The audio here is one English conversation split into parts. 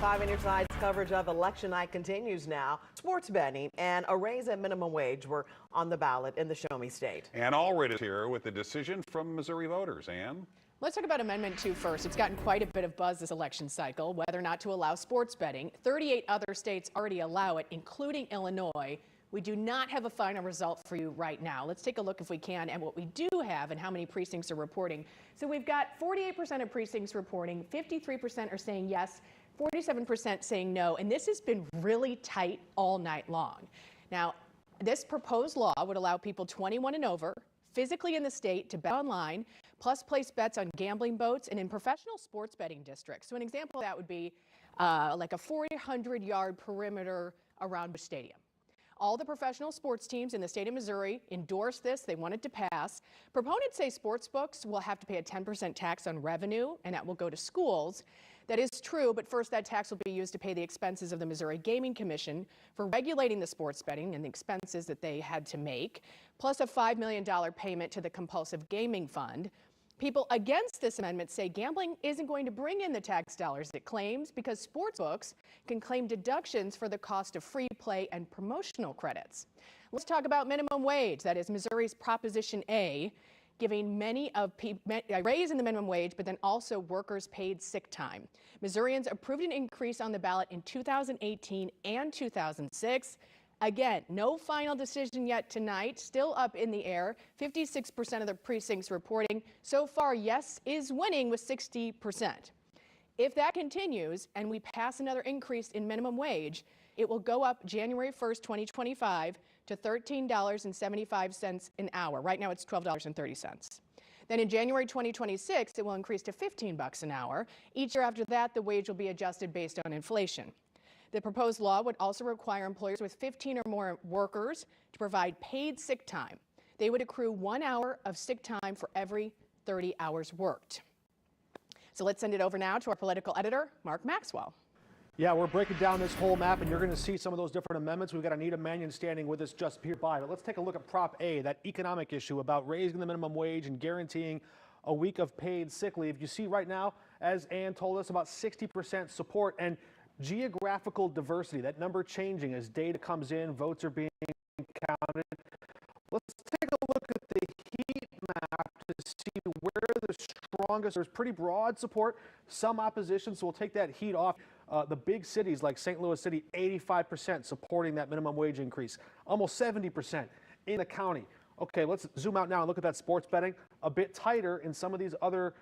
5 on your side's coverage of election night continues now. Sports betting and a raise in minimum wage were on the ballot in the Show Me state. Ann Allred is here with the decision from Missouri voters. Ann? Let's talk about Amendment 2 first. It's gotten quite a bit of buzz this election cycle, whether or not to allow sports betting. 38 other states already allow it, including Illinois. We do not have a final result for you right now. Let's take a look, if we can, at what we do have and how many precincts are reporting. So we've got 48% of precincts reporting, 53% are saying yes, 47% saying no, and this has been really tight all night long. Now, this proposed law would allow people 21 and over, physically in the state, to bet online, plus place bets on gambling boats and in professional sports betting districts. So an example of that would be like a 400-yard perimeter around a stadium. All the professional sports teams in the state of Missouri endorsed this. They want it to pass. Proponents say sports books will have to pay a 10% tax on revenue, and that will go to schools. That is true, but first that tax will be used to pay the expenses of the Missouri Gaming Commission for regulating the sports betting and the expenses that they had to make, plus a $5 million payment to the Compulsive Gaming Fund. People against this amendment say gambling isn't going to bring in the tax dollars it claims because sports books can claim deductions for the cost of free play and promotional credits. Let's talk about minimum wage. That is Missouri's Proposition A, giving many of people a raise in the minimum wage, but then also workers paid sick time. Missourians approved an increase on the ballot in 2018 and 2006. Again, no final decision yet tonight, still up in the air. 56% of the precincts reporting. So far, yes is winning with 60%. If that continues and we pass another increase in minimum wage, it will go up January 1st, 2025 to $13.75 an hour. Right now it's $12.30. Then in January 2026, it will increase to $15 an hour. Each year after that, the wage will be adjusted based on inflation. The proposed law would also require employers with 15 or more workers to provide paid sick time. They would accrue 1 hour of sick time for every 30 hours worked. So let's send it over now to our political editor, Mark Maxwell. Yeah, we're breaking down this whole map, and you're going to see some of those different amendments. We've got Anita Mannion standing with us just here by. But let's take a look at Prop A, that economic issue about raising the minimum wage and guaranteeing a week of paid sick leave. You see right now, as Ann told us, about 60% support and geographical diversity, that number changing as data comes in, votes are being counted. Let's take a look at the heat map to see where the strongest, there's pretty broad support, some opposition, so we'll take that heat off. The big cities like St. Louis City, 85% supporting that minimum wage increase, almost 70% in the county. Okay, let's zoom out now and look at that sports betting. A bit tighter in some of these other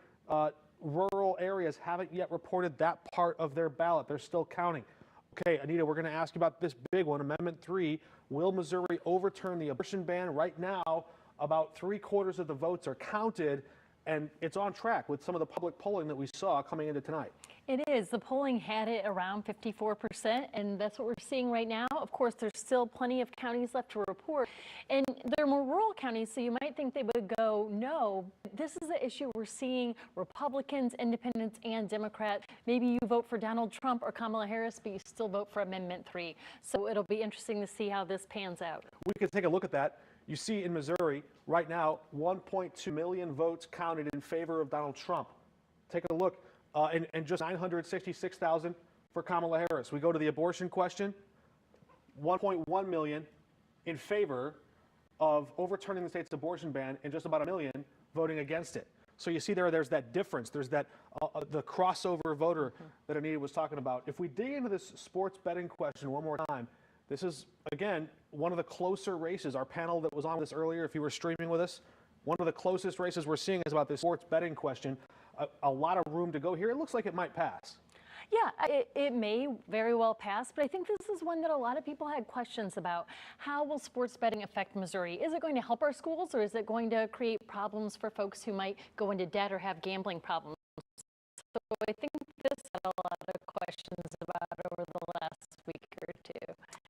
rural areas haven't yet reported that part of their ballot. They're still counting. Okay, Anita, we're going to ask you about this big one, Amendment 3. Will Missouri overturn the abortion ban? Right now, about 3/4 of the votes are counted, and it's on track with some of the public polling that we saw coming into tonight. It is. The polling had it around 54%, and that's what we're seeing right now. Of course, there's still plenty of counties left to report, and they're more rural counties, so you might think they would go no. This is the issue we're seeing. Republicans, independents, and Democrats. Maybe you vote for Donald Trump or Kamala Harris, but you still vote for Amendment 3. So it'll be interesting to see how this pans out. We can take a look at that. You see in Missouri right now, 1.2 million votes counted in favor of Donald Trump. Take a look. And just 966,000 for Kamala Harris. We go to the abortion question, 1.1 million in favor of overturning the state's abortion ban and just about 1 million voting against it. So you see there's that difference. There's that the crossover voter that Anita was talking about. If we dig into this sports betting question one more time, this is, again, one of the closer races. Our panel that was on this earlier, if you were streaming with us, one of the closest races we're seeing is about this sports betting question. A lot of room to go here. It looks like it might pass. Yeah, it may very well pass, but I think this is one that a lot of people had questions about. How will sports betting affect Missouri? Is it going to help our schools, or is it going to create problems for folks who might go into debt or have gambling problems? So I think this had a lot of questions